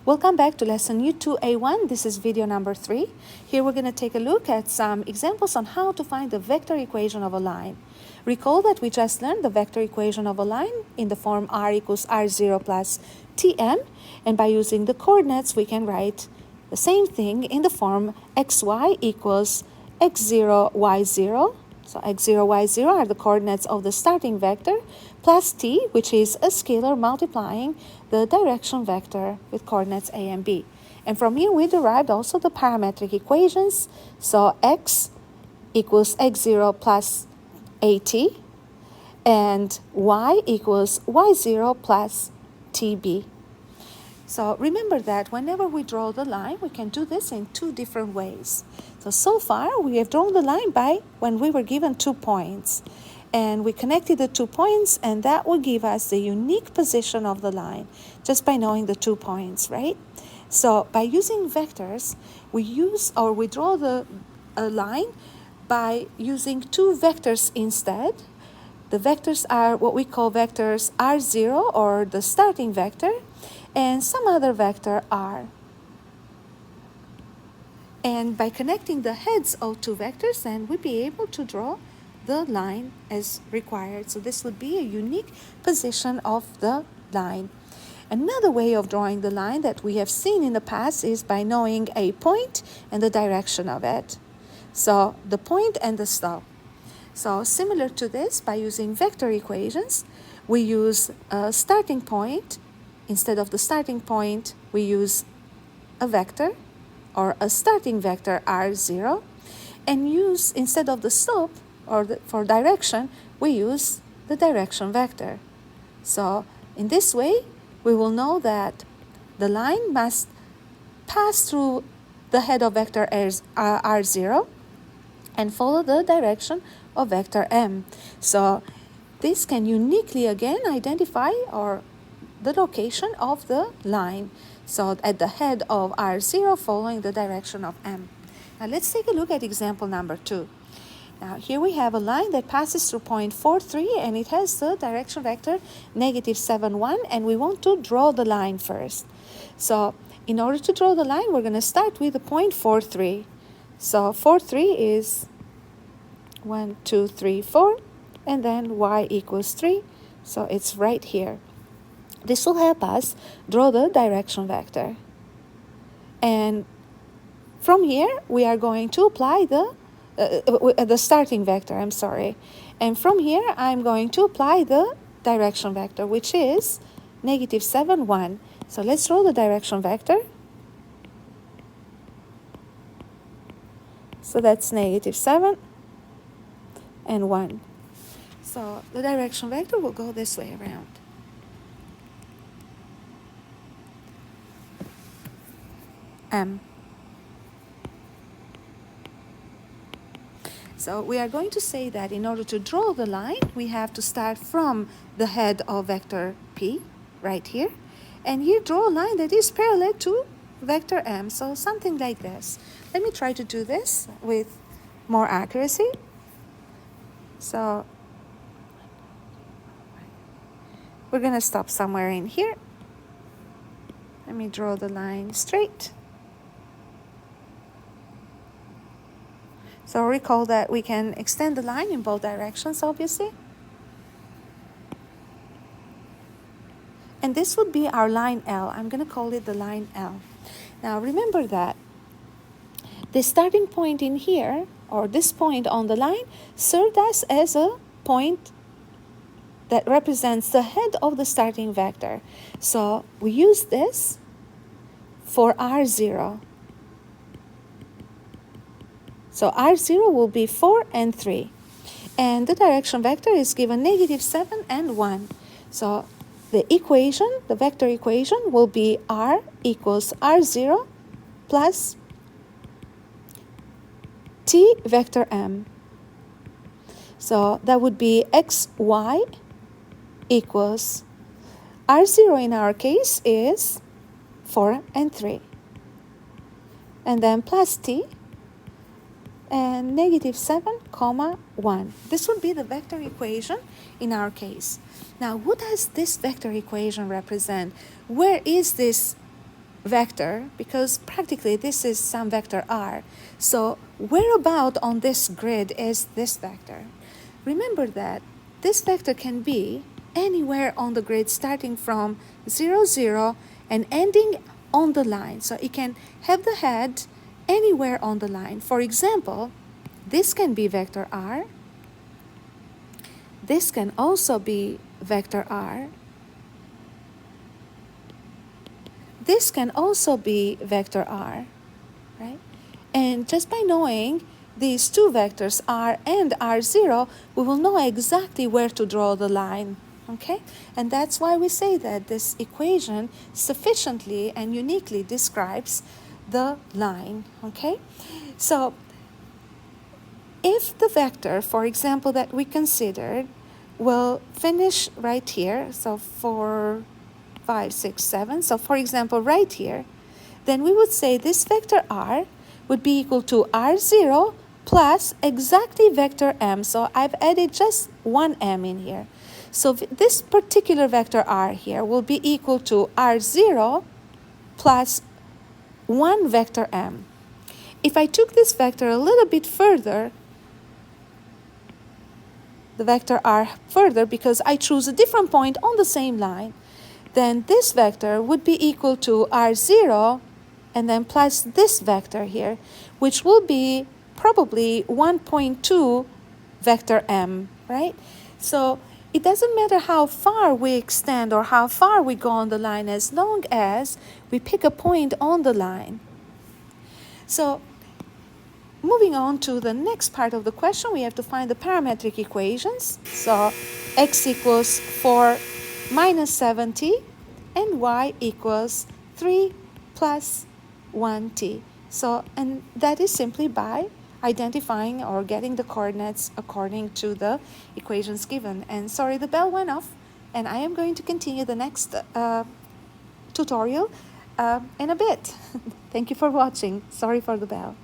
Welcome back to lesson U2A1. This is video number 3. Here we're going to take a look at some examples on how to find the vector equation of a line. Recall that we just learned the vector equation of a line in the form r equals r0 plus tn, and by using the coordinates we can write the same thing in the form xy equals x0, y0. So x0, y0 are the coordinates of the starting vector, plus t, which is a scalar multiplying the direction vector with coordinates a and b. And from here we derived also the parametric equations. So x equals x0 plus at, and y equals y0 plus tb. So remember that whenever we draw the line, we can do this in two different ways. So far, we have drawn the line by when we were given 2 points. And we connected the 2 points, and that will give us the unique position of the line, just by knowing the 2 points, right? So by using vectors, we draw a line by using 2 vectors instead. The vectors are what we call vectors r0, or the starting vector, and some other vector r. And by connecting the heads of 2 vectors, then we'll be able to draw the line as required. So this would be a unique position of the line. Another way of drawing the line that we have seen in the past is by knowing a point and the direction of it. So the point and the stop. So similar to this, by using vector equations, we use a starting point. Instead of the starting point, we use a vector or a starting vector r0, and instead of the slope or for direction, we use the direction vector. So in this way, we will know that the line must pass through the head of vector r0 and follow the direction of vector m. So this can uniquely again identify the location of the line. So at the head of r0 following the direction of m. Now let's take a look at example number 2. Now here we have a line that passes through point 4, 3, and it has the direction vector -7, 1, and we want to draw the line first. So in order to draw the line, we're going to start with the point 4, 3. So 4, 3 is 1, 2, 3, 4, and then y equals 3. So it's right here. This will help us draw the direction vector. And from here, we are going to apply the starting vector, And from here, I'm going to apply the direction vector, which is -7, 1. So let's draw the direction vector. So that's -7 and 1. So the direction vector will go this way around. M. So we are going to say that in order to draw the line, we have to start from the head of vector P, right here, and here draw a line that is parallel to vector M, so something like this. Let me try to do this with more accuracy. So we're going to stop somewhere in here. Let me draw the line straight. So recall that we can extend the line in both directions, obviously. And this would be our line L. I'm going to call it the line L. Now remember that the starting point in here, or this point on the line, served us as a point that represents the head of the starting vector. So we use this for r0. So r0 will be 4 and 3. And the direction vector is given -7 and 1. So the vector equation will be r equals r0 plus t vector m. So that would be xy equals r0 in our case is 4 and 3. And then plus t and -7, 1. This would be the vector equation in our case. Now, what does this vector equation represent? Where is this vector, because practically this is some vector r. So where about on this grid is this vector? Remember that this vector can be anywhere on the grid starting from 0, 0 and ending on the line. So it can have the head anywhere on the line. For example, this can be vector r. This can also be vector r. This can also be vector r, right? And just by knowing these two vectors r and r0, we will know exactly where to draw the line, okay? And that's why we say that this equation sufficiently and uniquely describes the line, okay? So if the vector, for example, that we considered will finish right here, so 4, 5, 6, 7, so for example right here, then we would say this vector r would be equal to r0 plus exactly vector m. So I've added just one m in here. So this particular vector r here will be equal to r0 plus 1 vector m. If I took this vector a little bit further, the vector r further, because I choose a different point on the same line, then this vector would be equal to r0 and then plus this vector here, which will be probably 1.2 vector m, right? So it doesn't matter how far we extend or how far we go on the line as long as we pick a point on the line. So moving on to the next part of the question, we have to find the parametric equations. So x equals 4 minus 70 and y equals 3 plus 1t. So, and that is simply by identifying or getting the coordinates according to the equations given. And sorry, the bell went off, and I am going to continue the next tutorial in a bit. Thank you for watching. Sorry for the bell.